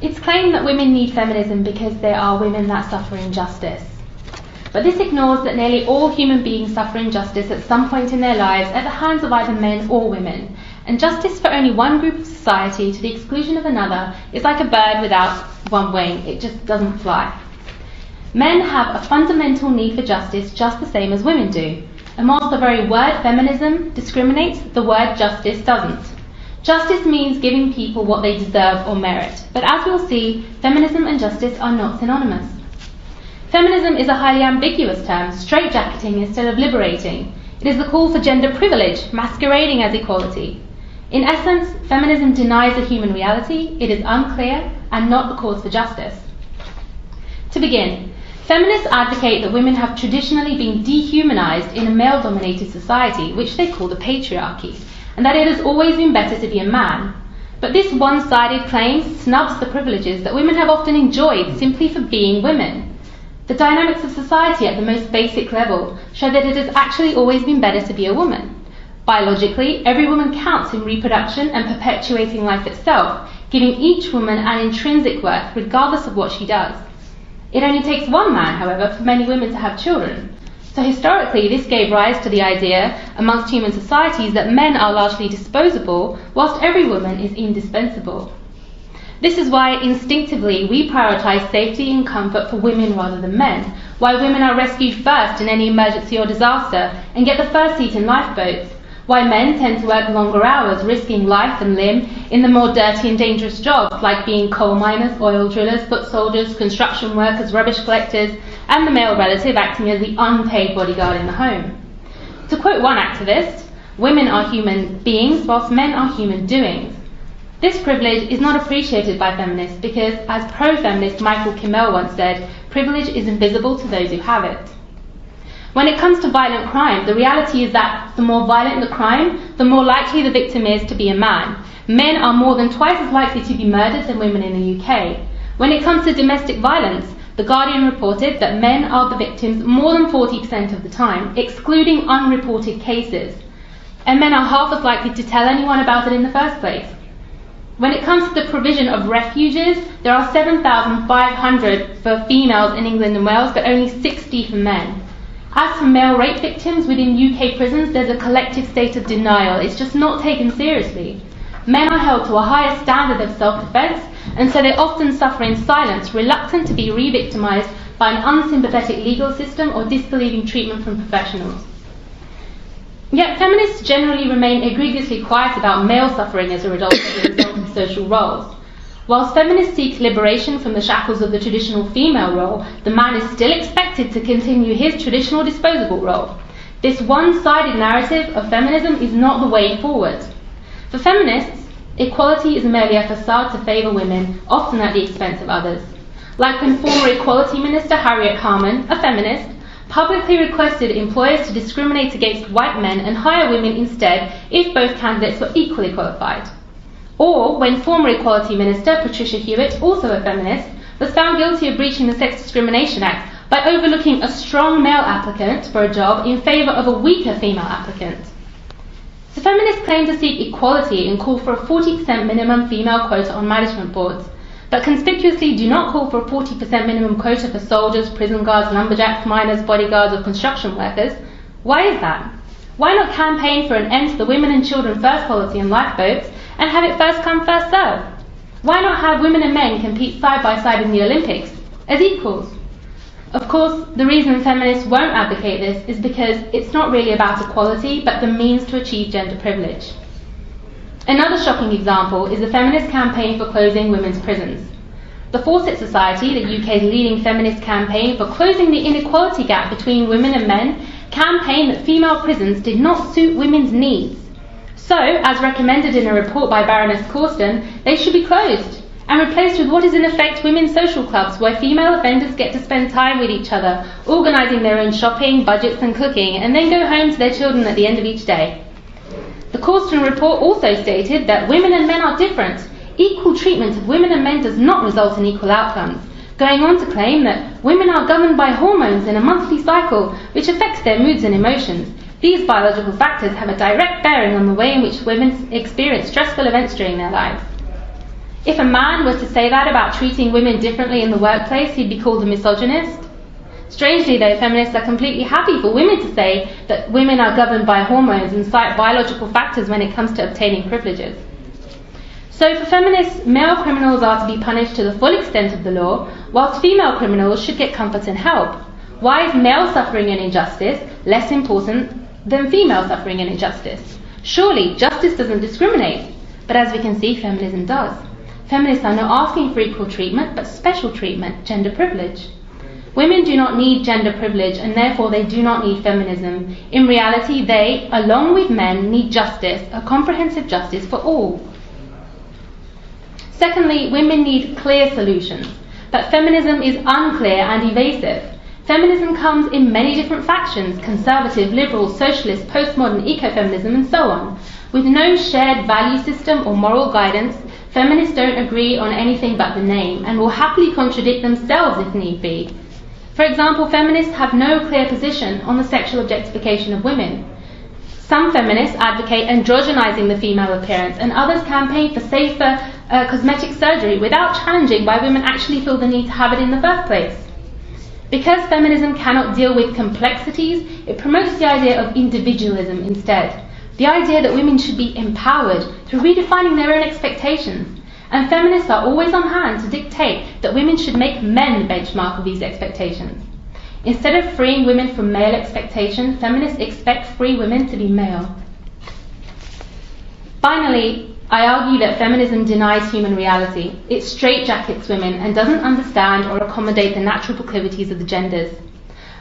It's claimed that women need feminism because there are women that suffer injustice. But this ignores that nearly all human beings suffer injustice at some point in their lives at the hands of either men or women, and justice for only one group of society to the exclusion of another is like a bird without one wing. It just doesn't fly. Men have a fundamental need for justice just the same as women do, and whilst the very word feminism discriminates, the word justice doesn't. Justice means giving people what they deserve or merit, but as we'll see, feminism and justice are not synonymous. Feminism is a highly ambiguous term, straitjacketing instead of liberating. It is the call for gender privilege, masquerading as equality. In essence, feminism denies a human reality, it is unclear, and not the cause for justice. To begin, feminists advocate that women have traditionally been dehumanized in a male-dominated society, which they call the patriarchy, and that it has always been better to be a man. But this one-sided claim snubs the privileges that women have often enjoyed simply for being women. The dynamics of society at the most basic level show that it has actually always been better to be a woman. Biologically, every woman counts in reproduction and perpetuating life itself, giving each woman an intrinsic worth regardless of what she does. It only takes one man, however, for many women to have children. So historically, this gave rise to the idea amongst human societies that men are largely disposable, whilst every woman is indispensable. This is why instinctively we prioritise safety and comfort for women rather than men, why women are rescued first in any emergency or disaster and get the first seat in lifeboats, why men tend to work longer hours, risking life and limb in the more dirty and dangerous jobs like being coal miners, oil drillers, foot soldiers, construction workers, rubbish collectors, and the male relative acting as the unpaid bodyguard in the home. To quote one activist, women are human beings whilst men are human doings. This privilege is not appreciated by feminists because, as pro-feminist Michael Kimmel once said, privilege is invisible to those who have it. When it comes to violent crime, the reality is that the more violent the crime, the more likely the victim is to be a man. Men are more than twice as likely to be murdered than women in the UK. When it comes to domestic violence, The Guardian reported that men are the victims more than 40% of the time, excluding unreported cases. And men are half as likely to tell anyone about it in the first place. When it comes to the provision of refuges, there are 7,500 for females in England and Wales, but only 60 for men. As for male rape victims within UK prisons, there's a collective state of denial. It's just not taken seriously. Men are held to a higher standard of self-defence, and so they often suffer in silence, reluctant to be re-victimised by an unsympathetic legal system or disbelieving treatment from professionals. Yet feminists generally remain egregiously quiet about male suffering as a result of social roles. Whilst feminists seek liberation from the shackles of the traditional female role, the man is still expected to continue his traditional disposable role. This one-sided narrative of feminism is not the way forward. For feminists, equality is merely a facade to favour women, often at the expense of others. Like when former Equality Minister Harriet Harman, a feminist, publicly requested employers to discriminate against white men and hire women instead if both candidates were equally qualified. Or when former Equality Minister Patricia Hewitt, also a feminist, was found guilty of breaching the Sex Discrimination Act by overlooking a strong male applicant for a job in favour of a weaker female applicant. So feminists claim to seek equality and call for a 40% minimum female quota on management boards, but conspicuously do not call for a 40% minimum quota for soldiers, prison guards, lumberjacks, miners, bodyguards or construction workers. Why is that? Why not campaign for an end to the women and children first policy on lifeboats and have it first come, first serve? Why not have women and men compete side by side in the Olympics as equals? Of course, the reason feminists won't advocate this is because it's not really about equality, but the means to achieve gender privilege. Another shocking example is the feminist campaign for closing women's prisons. The Fawcett Society, the UK's leading feminist campaign for closing the inequality gap between women and men, campaigned that female prisons did not suit women's needs. So, as recommended in a report by Baroness Corsten, they should be closed and replaced with what is in effect women's social clubs, where female offenders get to spend time with each other, organising their own shopping, budgets and cooking, and then go home to their children at the end of each day. The Corsten report also stated that women and men are different. Equal treatment of women and men does not result in equal outcomes, going on to claim that women are governed by hormones in a monthly cycle, which affects their moods and emotions. These biological factors have a direct bearing on the way in which women experience stressful events during their lives. If a man were to say that about treating women differently in the workplace, he'd be called a misogynist. Strangely though, feminists are completely happy for women to say that women are governed by hormones and cite biological factors when it comes to obtaining privileges. So for feminists, male criminals are to be punished to the full extent of the law, whilst female criminals should get comfort and help. Why is male suffering an injustice less important than female suffering an injustice? Surely justice doesn't discriminate, but as we can see, feminism does. Feminists are not asking for equal treatment, but special treatment, gender privilege. Women do not need gender privilege, and therefore they do not need feminism. In reality, they, along with men, need justice, a comprehensive justice for all. Secondly, women need clear solutions. But feminism is unclear and evasive. Feminism comes in many different factions: conservative, liberal, socialist, postmodern, ecofeminism, and so on. With no shared value system or moral guidance, feminists don't agree on anything but the name, and will happily contradict themselves if need be. For example, feminists have no clear position on the sexual objectification of women. Some feminists advocate androgenizing the female appearance, and others campaign for safer cosmetic surgery without challenging why women actually feel the need to have it in the first place. Because feminism cannot deal with complexities, it promotes the idea of individualism instead. The idea that women should be empowered through redefining their own expectations. And feminists are always on hand to dictate that women should make men the benchmark of these expectations. Instead of freeing women from male expectations, feminists expect free women to be male. Finally, I argue that feminism denies human reality. It straitjackets women and doesn't understand or accommodate the natural proclivities of the genders.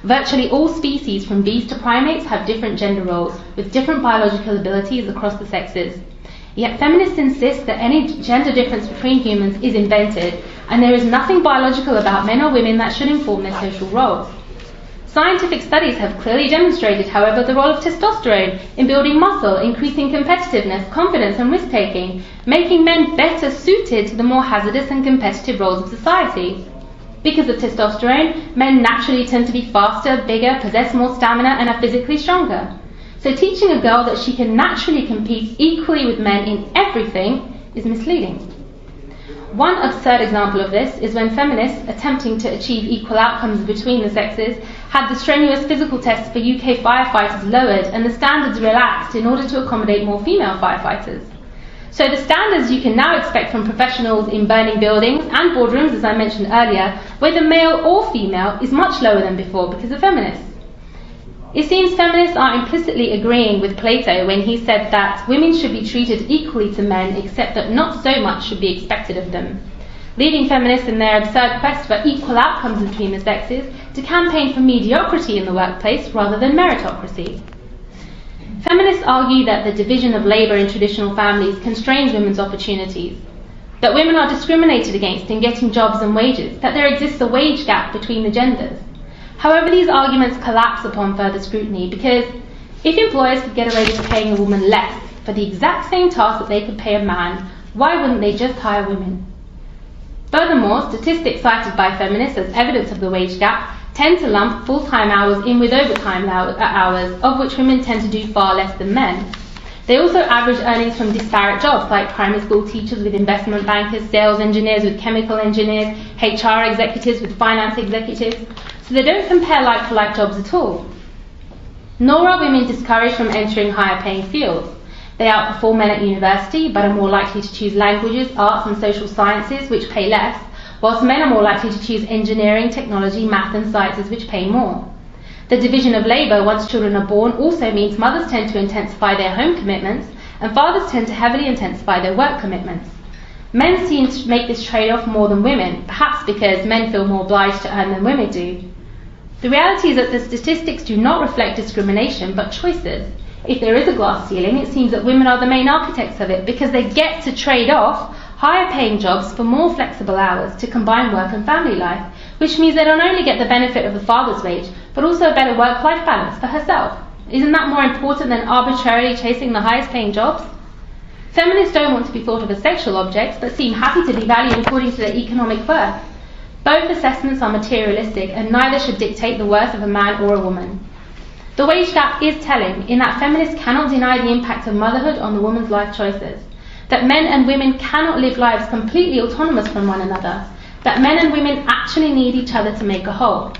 Virtually all species, from bees to primates, have different gender roles, with different biological abilities across the sexes. Yet feminists insist that any gender difference between humans is invented, and there is nothing biological about men or women that should inform their social roles. Scientific studies have clearly demonstrated, however, the role of testosterone in building muscle, increasing competitiveness, confidence, and risk-taking, making men better suited to the more hazardous and competitive roles of society. Because of testosterone, men naturally tend to be faster, bigger, possess more stamina, and are physically stronger. So teaching a girl that she can naturally compete equally with men in everything is misleading. One absurd example of this is when feminists, attempting to achieve equal outcomes between the sexes, had the strenuous physical tests for UK firefighters lowered and the standards relaxed in order to accommodate more female firefighters. So the standards you can now expect from professionals in burning buildings and boardrooms, as I mentioned earlier, whether male or female, is much lower than before because of feminists. It seems feminists are implicitly agreeing with Plato when he said that women should be treated equally to men, except that not so much should be expected of them, leading feminists in their absurd quest for equal outcomes between the sexes to campaign for mediocrity in the workplace rather than meritocracy. Feminists argue that the division of labour in traditional families constrains women's opportunities, that women are discriminated against in getting jobs and wages, that there exists a wage gap between the genders. However, these arguments collapse upon further scrutiny because if employers could get away with paying a woman less for the exact same task that they could pay a man, why wouldn't they just hire women? Furthermore, statistics cited by feminists as evidence of the wage gap tend to lump full-time hours in with overtime hours, of which women tend to do far less than men. They also average earnings from disparate jobs like primary school teachers with investment bankers, sales engineers with chemical engineers, HR executives with finance executives. So they don't compare like-for-like jobs at all. Nor are women discouraged from entering higher-paying fields. They outperform men at university, but are more likely to choose languages, arts and social sciences, which pay less, whilst men are more likely to choose engineering, technology, math and sciences, which pay more. The division of labour once children are born also means mothers tend to intensify their home commitments, and fathers tend to heavily intensify their work commitments. Men seem to make this trade-off more than women, perhaps because men feel more obliged to earn than women do. The reality is that the statistics do not reflect discrimination, but choices. If there is a glass ceiling, it seems that women are the main architects of it because they get to trade off higher paying jobs for more flexible hours to combine work and family life, which means they don't only get the benefit of the father's wage, but also a better work-life balance for herself. Isn't that more important than arbitrarily chasing the highest paying jobs? Feminists don't want to be thought of as sexual objects, but seem happy to be valued according to their economic worth. Both assessments are materialistic, and neither should dictate the worth of a man or a woman. The wage gap is telling in that feminists cannot deny the impact of motherhood on the woman's life choices. that men and women cannot live lives completely autonomous from one another, that men and women actually need each other to make a whole.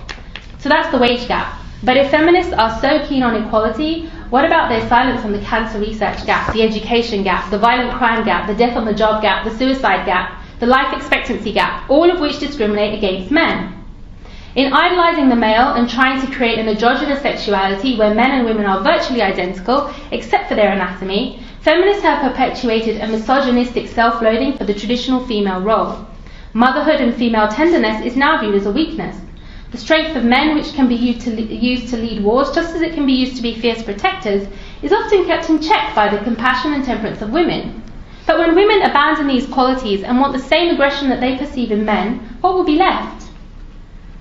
So that's the wage gap. But if feminists are so keen on equality, what about their silence on the cancer research gap, the education gap, the violent crime gap, the death on the job gap, the suicide gap, the life expectancy gap, all of which discriminate against men? In idolizing the male and trying to create an androgynous sexuality where men and women are virtually identical, except for their anatomy, feminists have perpetuated a misogynistic self-loathing for the traditional female role. Motherhood and female tenderness is now viewed as a weakness. The strength of men, which can be used to lead wars just as it can be used to be fierce protectors, is often kept in check by the compassion and temperance of women. But when women abandon these qualities and want the same aggression that they perceive in men, what will be left?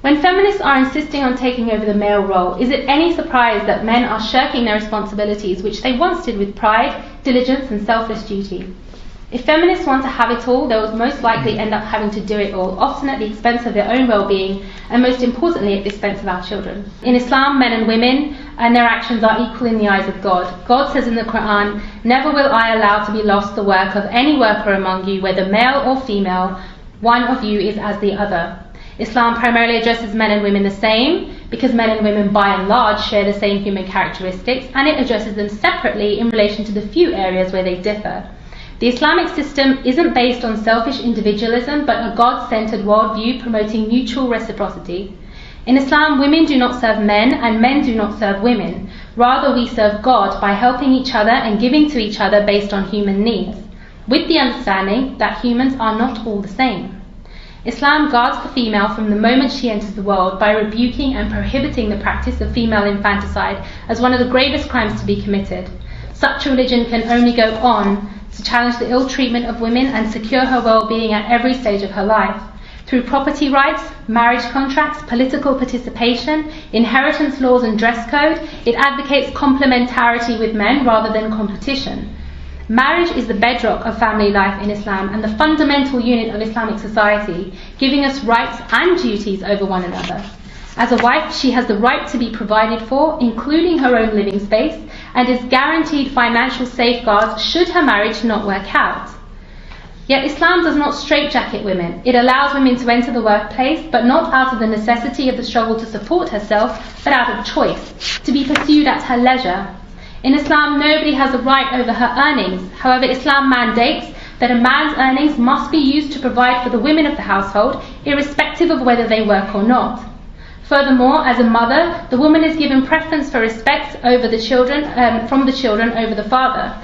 When feminists are insisting on taking over the male role, is it any surprise that men are shirking their responsibilities, which they once did with pride, diligence, and selfless duty? If feminists want to have it all, they will most likely end up having to do it all, often at the expense of their own well-being, and most importantly, at the expense of our children. In Islam, men and women and their actions are equal in the eyes of God. God says in the Quran, "Never will I allow to be lost the work of any worker among you, whether male or female. One of you is as the other." Islam primarily addresses men and women the same, because men and women by and large share the same human characteristics, and it addresses them separately in relation to the few areas where they differ. The Islamic system isn't based on selfish individualism, but a God-centered worldview promoting mutual reciprocity. In Islam, women do not serve men, and men do not serve women. Rather, we serve God by helping each other and giving to each other based on human needs, with the understanding that humans are not all the same. Islam guards the female from the moment she enters the world by rebuking and prohibiting the practice of female infanticide as one of the gravest crimes to be committed. Such a religion can only go on to challenge the ill treatment of women and secure her well-being at every stage of her life. Through property rights, marriage contracts, political participation, inheritance laws and dress code, it advocates complementarity with men rather than competition. Marriage is the bedrock of family life in Islam and the fundamental unit of Islamic society, giving us rights and duties over one another. As a wife, she has the right to be provided for, including her own living space, and is guaranteed financial safeguards should her marriage not work out. Yet Islam does not straitjacket women. It allows women to enter the workplace, but not out of the necessity of the struggle to support herself, but out of choice, to be pursued at her leisure. In Islam, nobody has a right over her earnings. However, Islam mandates that a man's earnings must be used to provide for the women of the household, irrespective of whether they work or not. Furthermore, as a mother, the woman is given preference for respect over the children, from the children over the father.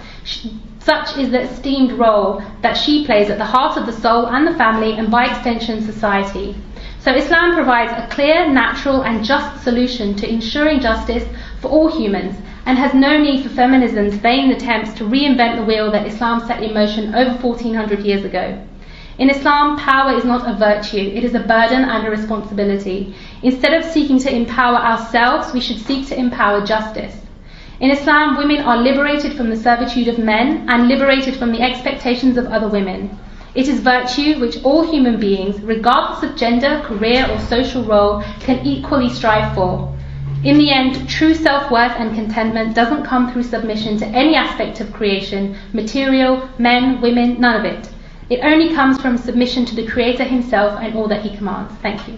Such is the esteemed role that she plays at the heart of the soul and the family, and by extension society. So Islam provides a clear, natural and just solution to ensuring justice for all humans, and has no need for feminism's vain attempts to reinvent the wheel that Islam set in motion over 1400 years ago. In Islam, power is not a virtue, it is a burden and a responsibility. Instead of seeking to empower ourselves, we should seek to empower justice. In Islam, women are liberated from the servitude of men and liberated from the expectations of other women. It is virtue which all human beings, regardless of gender, career or social role, can equally strive for. In the end, true self-worth and contentment doesn't come through submission to any aspect of creation, material, men, women, none of it. It only comes from submission to the Creator himself and all that he commands. Thank you.